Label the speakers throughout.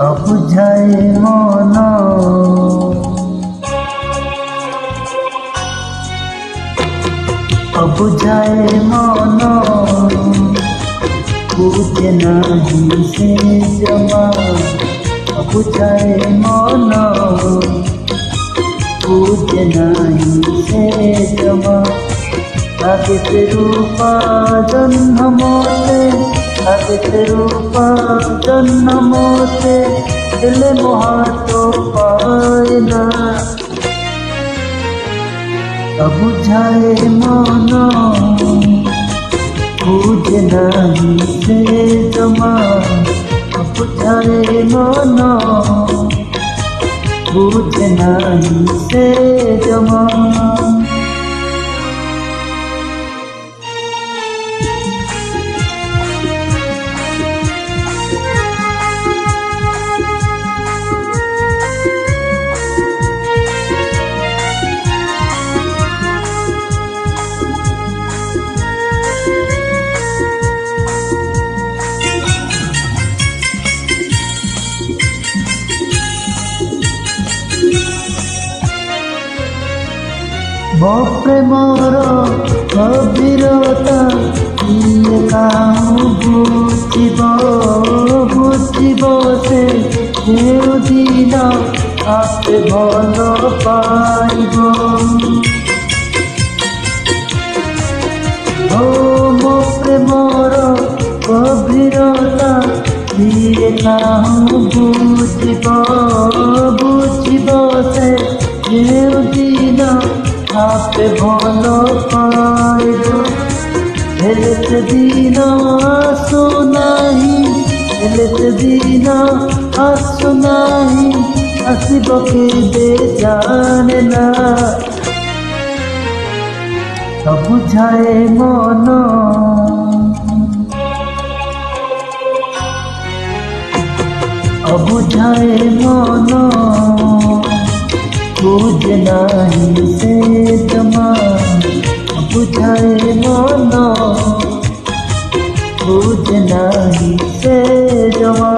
Speaker 1: অবুঝায় মন অবুঝায় মন বুঝে নাহি সে জমা অবুঝায় মন বুঝে নাহি সে জমা আগে রূপা জন্মতে আগে রূপা জন্মতে দিলে মহাতো পায় না অবুঝায় মন বুঝে নাহি সে জমা অবুঝায় মন বুঝে নাহি সে জমা প্রেমর গভীরতা কিয়ে কাহু বুঝিব বুঝিব সে দিন আপে ভাল পাইব মো প্রেমর গভীরতা কিয়ে কাহু বুঝিব বুঝিব সে দিন আপে ভাল পাইব হেলে দিন আসো নাহি হেলে দিন আসো নাহি আসিব কেবে জানে না অবুঝায় মন অবুঝায় মন বুঝে নাহি সে জমা বুঝায় মন বুঝে নাহি সে জমা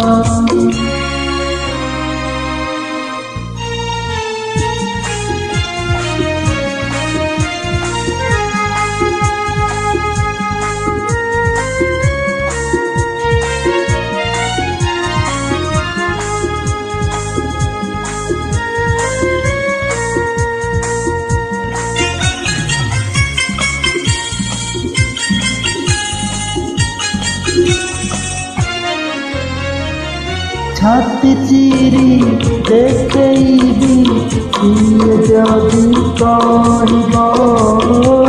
Speaker 1: ছাতি চিরি দেখেইবি কিয়ে যদি কহিব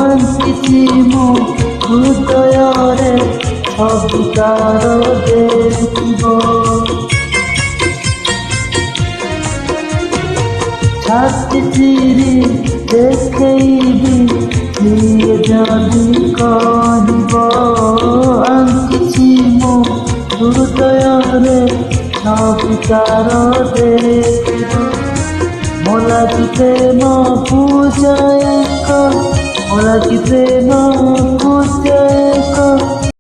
Speaker 1: আঙ্কিছি মো হৃদୟରେ ସବୁ ତାର ଦେଖିব ছাতি চিরি দেখেইবি কিয়ে যদি কহিব আঙ্কিছি মো হৃদୟରେ ସବୁ ତାର ଦେଖିବ মোলাগি প্রেম পূজা এক মোলাগি প্রেম